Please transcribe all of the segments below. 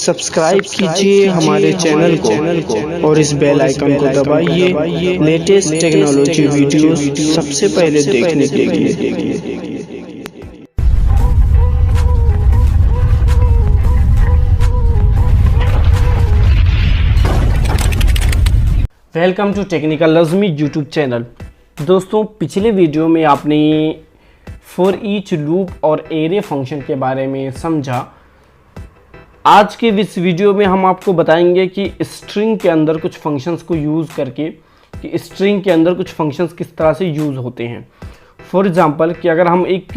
Subscribe कीजिए हमारे channel को और इस बेल आइकन को दबाइए लेटेस्ट टेक्नोलॉजी वीडियोस सबसे पहले देखने के लिए। Welcome to technical Lazmi YouTube channel. दोस्तों, पिछले वीडियो में आपने फॉर ईच लूप और एरे फंक्शन के बारे में समझा। आज के इस वीडियो में हम आपको बताएंगे कि स्ट्रिंग के अंदर कुछ फंक्शंस को यूज़ करके कि स्ट्रिंग के अंदर कुछ फंक्शंस किस तरह से यूज़ होते हैं। फॉर एग्ज़ाम्पल कि अगर हम एक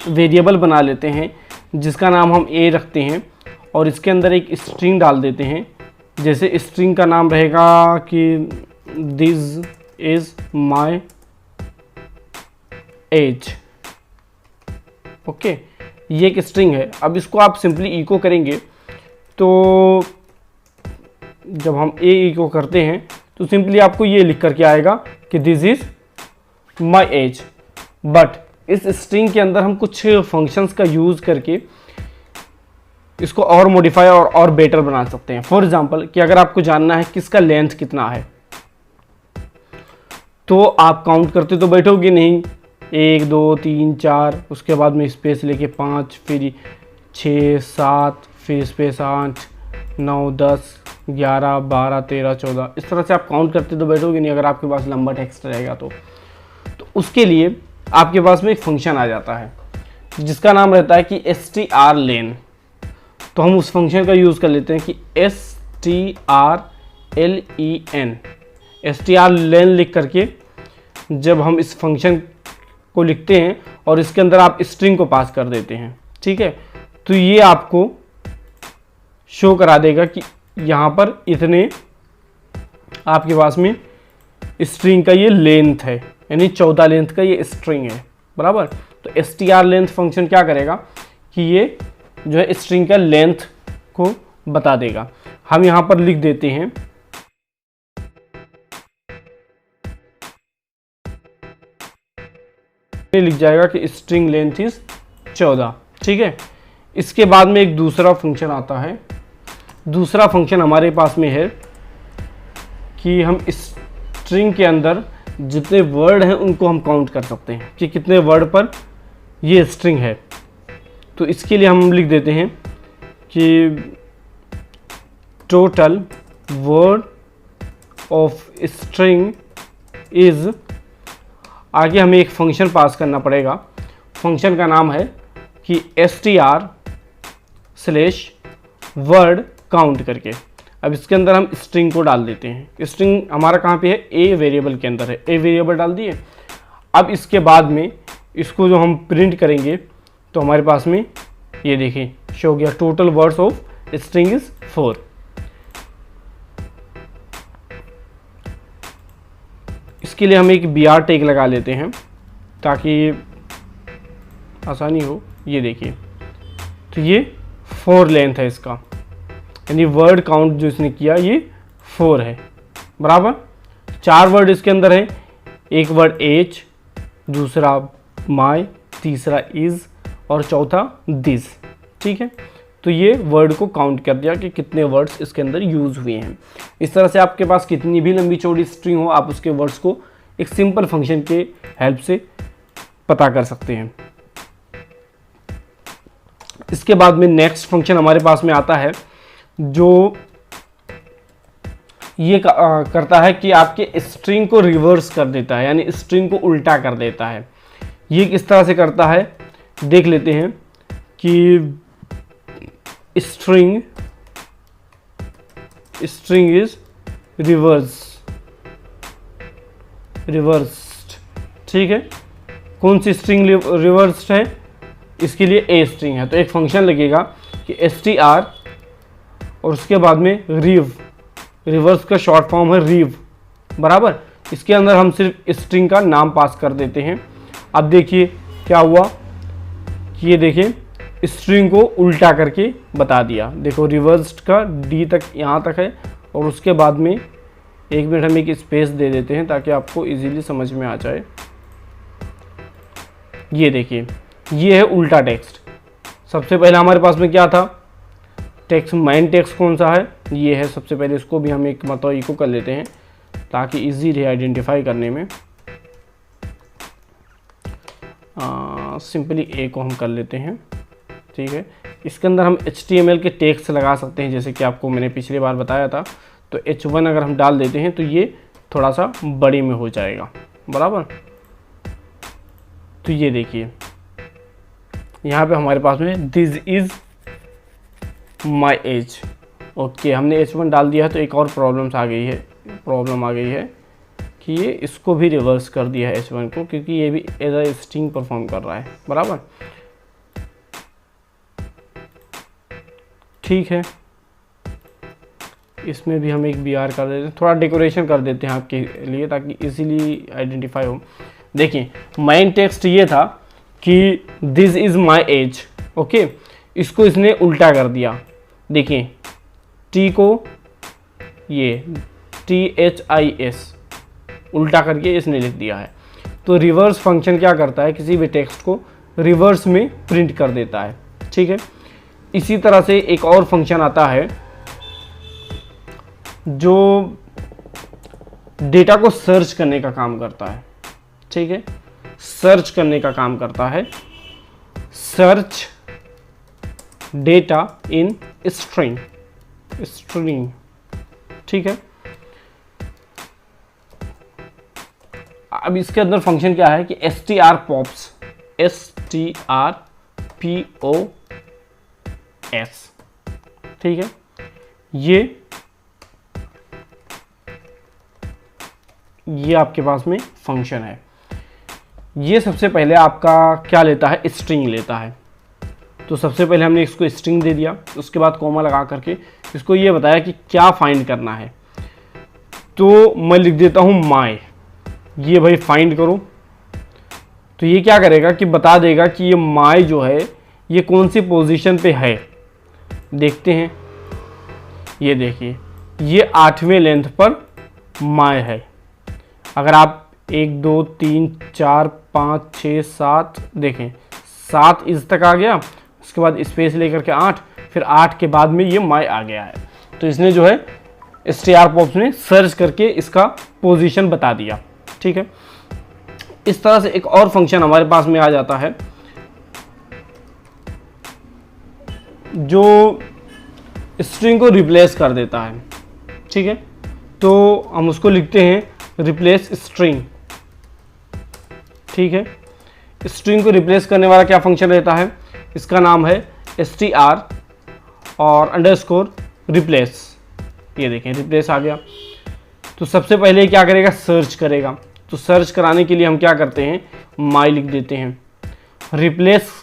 वेरिएबल बना लेते हैं जिसका नाम हम ए रखते हैं और इसके अंदर एक स्ट्रिंग डाल देते हैं। जैसे स्ट्रिंग का नाम रहेगा कि this is my age. Okay, ये एक स्ट्रिंग है। अब इसको आप सिंपली इको करेंगे तो जब हम ए इको करते हैं तो सिंपली आपको ये लिख करके आएगा कि this is my age. But इस स्ट्रिंग के अंदर हम कुछ फंक्शंस का यूज़ करके इसको और मॉडिफाई और बेटर बना सकते हैं। फॉर एग्जांपल कि अगर आपको जानना है किसका लेंथ कितना है तो आप काउंट करते तो बैठोगे नहीं, 1 2 3 4, उसके बाद में स्पेस लेके 5, फिर 6 7, फिर स्पेस 8 9 10 11 12 13 14, इस तरह से आप काउंट करते तो बैठोगे नहीं अगर आपके पास लंबा टेक्स्ट रहेगा तो उसके लिए आपके पास में एक फंक्शन आ जाता है जिसका नाम रहता है कि strlen। तो हम उस फंक्शन का यूज़ कर लेते हैं कि strlen लिख करके जब हम इस फंक्शन को लिखते हैं और इसके अंदर आप स्ट्रिंग को पास कर देते हैं, ठीक है, तो ये आपको शो करा देगा कि यहाँ पर इतने आपके पास में स्ट्रिंग का ये लेंथ है, यानी 14 लेंथ का ये स्ट्रिंग है, बराबर। तो strlen फंक्शन क्या करेगा कि ये जो है स्ट्रिंग का लेंथ को बता देगा। हम यहाँ पर लिख देते हैं लिख जाएगा कि स्ट्रिंग लेंथ इज 14, ठीक है। इसके बाद में एक दूसरा फंक्शन आता है। दूसरा फंक्शन हमारे पास में है कि हम स्ट्रिंग के अंदर जितने वर्ड हैं उनको हम काउंट कर सकते हैं कि कितने वर्ड पर ये स्ट्रिंग है। तो इसके लिए हम लिख देते हैं कि total word of string is, आगे हमें एक फंक्शन पास करना पड़ेगा। फंक्शन का नाम है कि str/word काउंट करके। अब इसके अंदर हम स्ट्रिंग को डाल देते हैं। स्ट्रिंग हमारा कहाँ पे है, ए वेरिएबल के अंदर है, ए वेरिएबल डाल दिए। अब इसके बाद में इसको जो हम प्रिंट करेंगे तो हमारे पास में ये देखिए शो हो गया total words of string is 4। इसके लिए हम एक br टैग लगा लेते हैं ताकि आसानी हो। ये देखिए तो ये 4 लेंथ है इसका, यानी वर्ड काउंट जो इसने किया ये 4 है, बराबर। 4 वर्ड इसके अंदर है, एक वर्ड एज, दूसरा माई, तीसरा इज और चौथा दिस, ठीक है। तो ये वर्ड को काउंट कर दिया कि कितने वर्ड्स इसके अंदर यूज़ हुए हैं। इस तरह से आपके पास कितनी भी लंबी चौड़ी स्ट्रिंग हो आप उसके वर्ड्स को एक सिंपल फंक्शन के हेल्प से पता कर सकते हैं। इसके बाद में नेक्स्ट फंक्शन हमारे पास में आता है जो ये करता है कि आपके स्ट्रिंग को रिवर्स कर देता है, यानी स्ट्रिंग को उल्टा कर देता है। ये किस तरह से करता है देख लेते हैं कि स्ट्रिंग इज रिवर्स्ड, ठीक है। कौन सी स्ट्रिंग रिवर्स्ड है, इसके लिए ए स्ट्रिंग है तो एक फंक्शन लगेगा कि str और उसके बाद में रिवर्स का शॉर्ट फॉर्म है रिव, बराबर। इसके अंदर हम सिर्फ स्ट्रिंग का नाम पास कर देते हैं। अब देखिए क्या हुआ कि ये देखिए स्ट्रिंग को उल्टा करके बता दिया। देखो रिवर्स्ड का डी तक यहाँ तक है और उसके बाद में 1 मिनट हम एक स्पेस दे देते हैं ताकि आपको इजीली समझ में आ जाए। ये देखिए ये है उल्टा टेक्स्ट। सबसे पहले हमारे पास में क्या था टेक्स्ट मेन टेक्स्ट कौन सा है, ये है। सबसे पहले इसको भी हम एक मतलब इको कर लेते हैं ताकि इजी रहे आइडेंटिफाई करने में। सिंपली ए को हम कर लेते हैं, ठीक है। इसके अंदर हम HTML के टेक्स्ट लगा सकते हैं, जैसे कि आपको मैंने पिछली बार बताया था। तो H1 अगर हम डाल देते हैं तो ये थोड़ा सा बड़ी में हो जाएगा, बराबर। तो ये देखिए यहाँ पे हमारे पास में this is my age. Okay, हमने H1 डाल दिया है तो एक और प्रॉब्लम आ गई है कि ये इसको भी रिवर्स कर दिया है H1 को, क्योंकि ये भी एज अ स्ट्रिंग परफॉर्म कर रहा है, बराबर। ठीक है, इसमें भी हम एक BR कर देते हैं, थोड़ा डेकोरेशन कर देते हैं आपके लिए ताकि इजीली आइडेंटिफाई हो। देखिए मेन टेक्स्ट ये था कि this is my age, okay. इसको इसने उल्टा कर दिया। देखिए T को ये THIS उल्टा करके इसने लिख दिया है। तो रिवर्स फंक्शन क्या करता है, किसी भी टेक्स्ट को रिवर्स में प्रिंट कर देता है, ठीक है। इसी तरह से एक और फंक्शन आता है जो डेटा को सर्च करने का काम करता है, ठीक है। सर्च करने का काम करता है, सर्च डेटा इन स्ट्रिंग, ठीक है। अब इसके अंदर फंक्शन क्या है कि strpops, STRPOS, ठीक है। ये आपके पास में फंक्शन है। ये सबसे पहले आपका क्या लेता है, स्ट्रिंग लेता है। तो सबसे पहले हमने इसको स्ट्रिंग दे दिया, उसके बाद कॉमा लगा करके इसको ये बताया कि क्या फाइंड करना है। तो मैं लिख देता हूँ माई, ये भाई फाइंड करो। तो ये क्या करेगा कि बता देगा कि ये माई जो है ये कौन सी पोजीशन पे है। देखते हैं, ये देखिए ये 8वें लेंथ पर माई है। अगर आप 1 2 3 4 5 6 7 देखें, 7 इस तक आ गया, उसके बाद स्पेस लेकर के 8, फिर 8 के बाद में ये माई आ गया है। तो इसने जो है strpops ने सर्च करके इसका पोजीशन बता दिया, ठीक है। इस तरह से एक और फंक्शन हमारे पास में आ जाता है जो स्ट्रिंग को रिप्लेस कर देता है, ठीक है। तो हम उसको लिखते हैं रिप्लेस स्ट्रिंग, ठीक है। स्ट्रिंग को रिप्लेस करने वाला क्या फंक्शन रहता है, इसका नाम है str और अंडरस्कोर रिप्लेस। ये देखें रिप्लेस आ गया। तो सबसे पहले क्या करेगा, सर्च करेगा। तो सर्च कराने के लिए हम क्या करते हैं, माई लिख देते हैं। रिप्लेस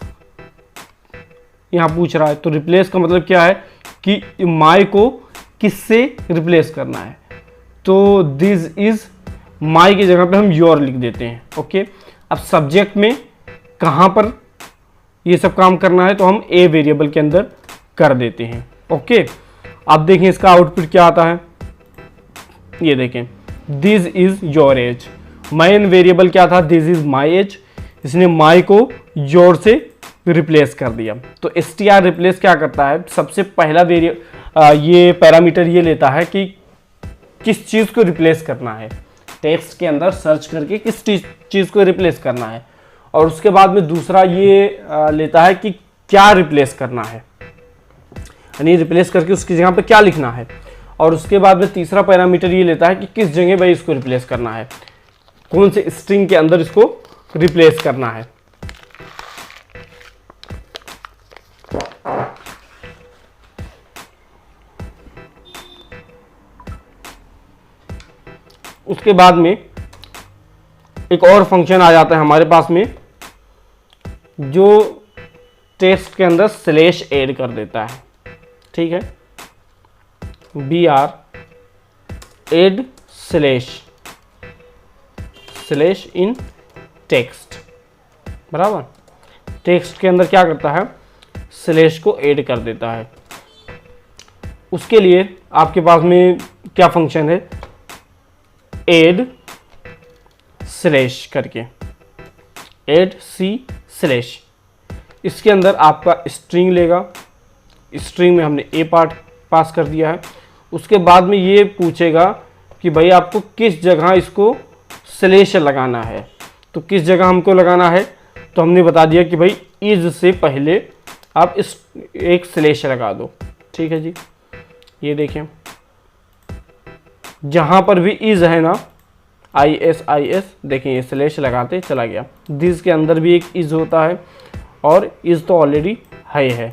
यहाँ पूछ रहा है, तो रिप्लेस का मतलब क्या है कि माई को किससे रिप्लेस करना है। तो दिस इज माई की जगह पे हम योर लिख देते हैं, ओके। अब सब्जेक्ट में कहाँ पर ये सब काम करना है तो हम ए वेरिएबल के अंदर कर देते हैं, ओके। अब देखें इसका आउटपुट क्या आता है, ये देखें this is your age. Main variable क्या था, दिस इज माई एज। इसने माई को योर से रिप्लेस कर दिया। तो str रिप्लेस क्या करता है, सबसे पहला ये पैरामीटर ये लेता है कि किस चीज़ को रिप्लेस करना है, टेक्स्ट के अंदर सर्च करके किस चीज़ को रिप्लेस करना है। और उसके बाद में दूसरा ये लेता है कि क्या रिप्लेस करना है, यानी रिप्लेस करके उसकी जगह पे क्या लिखना है। और उसके बाद में तीसरा पैरामीटर ये लेता है कि किस जगह भाई इसको रिप्लेस करना है, कौन से स्ट्रिंग के अंदर इसको रिप्लेस करना है। उसके बाद में एक और फंक्शन आ जाता है हमारे पास में जो टेक्स्ट के अंदर स्लैश ऐड कर देता है, ठीक है। BR ऐड स्लैश इन टेक्स्ट, बराबर। टेक्स्ट के अंदर क्या करता है, स्लैश को ऐड कर देता है। उसके लिए आपके पास में क्या फंक्शन है, ऐड स्लैश करके, ऐड C स्लैश। इसके अंदर आपका स्ट्रिंग लेगा, स्ट्रिंग में हमने ए पार्ट पास कर दिया है। उसके बाद में ये पूछेगा कि भाई आपको किस जगह इसको स्लैश लगाना है। तो किस जगह हमको लगाना है, तो हमने बता दिया कि भाई इज से पहले आप इस एक स्लैश लगा दो। ठीक है जी, ये देखें जहाँ पर भी इज है ना, IS देखें ये स्लैश लगाते चला गया। दिस के अंदर भी एक इज होता है और इज तो ऑलरेडी है।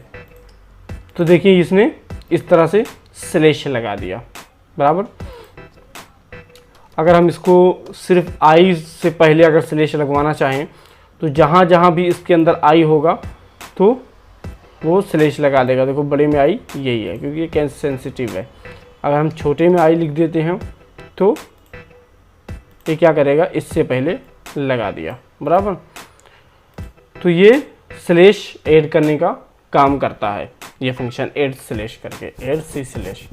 तो देखिए इसने इस तरह से स्लैश लगा दिया, बराबर। अगर हम इसको सिर्फ आई से पहले अगर स्लैश लगवाना चाहें तो जहाँ जहाँ भी इसके अंदर आई होगा तो वो स्लैश लगा देगा। देखो बड़े में आई यही है क्योंकि ये कैंसर सेंसिटिव है। अगर हम छोटे में आई लिख देते हैं तो ये क्या करेगा, इससे पहले लगा दिया, बराबर। तो ये स्लैश ऐड करने का काम करता है, ये फंक्शन ऐड स्लैश करके, ऐड सी स्लैश।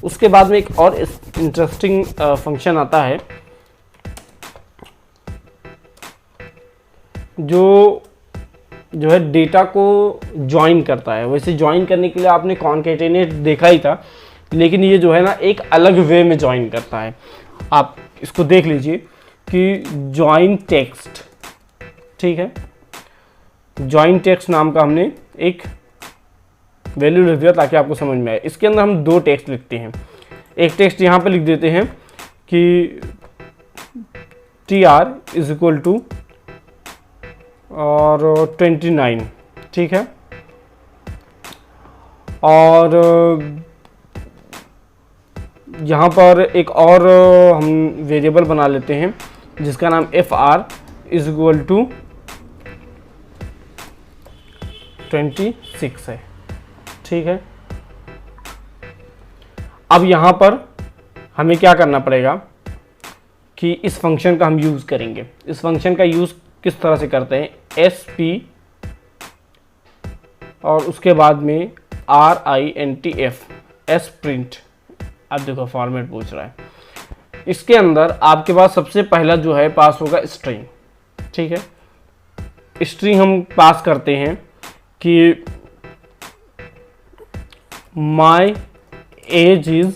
उसके बाद में एक और इंटरेस्टिंग फंक्शन आता है जो है डेटा को ज्वाइन करता है। वैसे ज्वाइन करने के लिए आपने कॉन्केटेनेट देखा ही था, लेकिन ये जो है ना एक अलग वे में ज्वाइन करता है। आप इसको देख लीजिए कि ज्वाइन टेक्स्ट, ठीक है, ज्वाइन टेक्स्ट नाम का हमने एक वैल्यू लिख दिया ताकि आपको समझ में आए। इसके अंदर हम दो टेक्स्ट लिखते हैं। एक टेक्स्ट यहाँ पे लिख देते हैं कि TR इज इक्वल टू और 29, ठीक है। और यहाँ पर एक और हम वेरिएबल बना लेते हैं जिसका नाम FR इज इक्वल टू 26 है, ठीक है। अब यहाँ पर हमें क्या करना पड़ेगा कि इस फंक्शन का हम यूज़ करेंगे। इस फंक्शन का यूज़ किस तरह से करते हैं, SP और उसके बाद में RINTF S प्रिंट। अब देखो फॉर्मेट पूछ रहा है, इसके अंदर आपके पास सबसे पहला जो है पास होगा स्ट्रिंग, ठीक है। स्ट्रिंग हम पास करते हैं कि माई एज इज,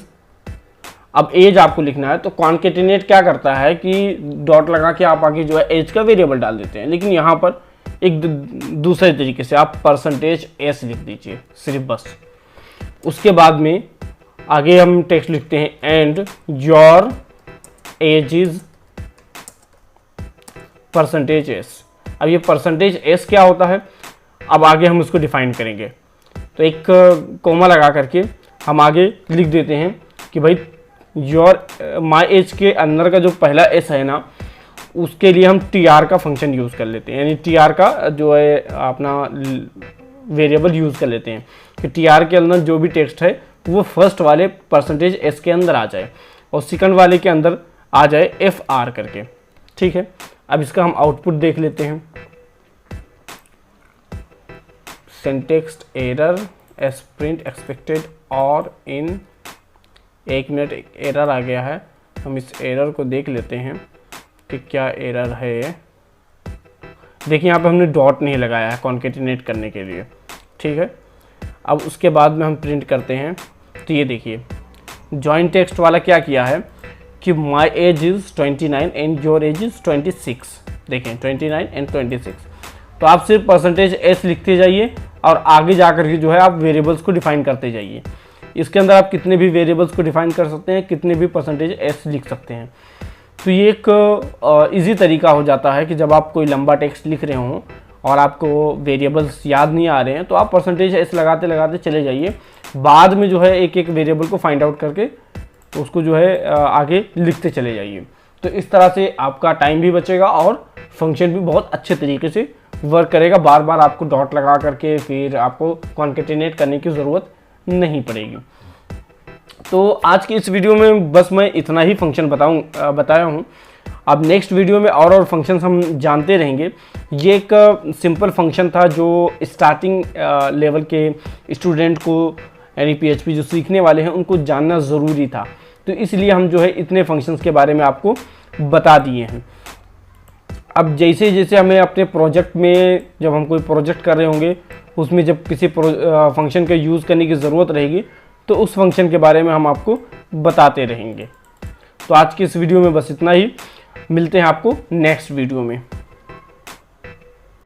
अब एज आपको लिखना है तो कॉन्केटिनेट क्या करता है कि डॉट लगा के आप आगे जो है एज का वेरिएबल डाल देते हैं। लेकिन यहाँ पर एक दूसरे तरीके से आप %s लिख दीजिए सिर्फ, बस। उसके बाद में आगे हम टेक्स्ट लिखते हैं and your age is %s। अब ये %s क्या होता है, अब आगे हम उसको डिफाइन करेंगे। तो एक कोमा लगा करके हम आगे लिख देते हैं कि भाई योर माई एज के अंदर का जो पहला s है ना, उसके लिए हम TR का फंक्शन यूज़ कर लेते हैं, यानी TR का जो है अपना वेरिएबल यूज़ कर लेते हैं कि TR के अंदर जो भी टेक्स्ट है वो फर्स्ट वाले %s के अंदर आ जाए और सेकंड वाले के अंदर आ जाए FR करके, ठीक है। अब इसका हम आउटपुट देख लेते हैं। Syntax error S print expected और इन, एक मिनट, एक एरर आ गया है। हम इस एरर को देख लेते हैं कि क्या एरर है। देखिए यहाँ पे हमने डॉट नहीं लगाया है कॉन्केटिनेट करने के लिए, ठीक है। अब उसके बाद में हम प्रिंट करते हैं तो ये देखिए जॉइन टेक्स्ट वाला क्या किया है कि my age is 29 and your age is 26। देखें 29 एंड 26। तो आप सिर्फ %s लिखते जाइए और आगे जा कर के जो है आप वेरिएबल्स को डिफाइन करते जाइए। इसके अंदर आप कितने भी वेरिएबल्स को डिफाइन कर सकते हैं, कितने भी %s लिख सकते हैं। तो ये एक इजी तरीका हो जाता है कि जब आप कोई लंबा टेक्स्ट लिख रहे हों और आपको वेरिएबल्स याद नहीं आ रहे हैं तो आप %s लगाते लगाते चले जाइए। बाद में जो है एक एक वेरिएबल को फाइंड आउट करके उसको जो है आगे लिखते चले जाइए। तो इस तरह से आपका टाइम भी बचेगा और फंक्शन भी बहुत अच्छे तरीके से वर्क करेगा। बार बार आपको डॉट लगा करके फिर आपको कॉन्केटिनेट करने की ज़रूरत नहीं पड़ेगी। तो आज की इस वीडियो में बस मैं इतना ही फंक्शन बताया हूँ। अब नेक्स्ट वीडियो में और फंक्शंस हम जानते रहेंगे। ये एक सिंपल फंक्शन था जो स्टार्टिंग लेवल के स्टूडेंट को, यानी PHP जो सीखने वाले हैं, उनको जानना ज़रूरी था। तो इसलिए हम जो है इतने फंक्शंस के बारे में आपको बता दिए हैं। अब जैसे जैसे हमें अपने प्रोजेक्ट में, जब हम कोई प्रोजेक्ट कर रहे होंगे, उसमें जब किसी फंक्शन का यूज़ करने की ज़रूरत रहेगी तो उस फंक्शन के बारे में हम आपको बताते रहेंगे। तो आज की इस वीडियो में बस इतना ही, मिलते हैं आपको नेक्स्ट वीडियो में।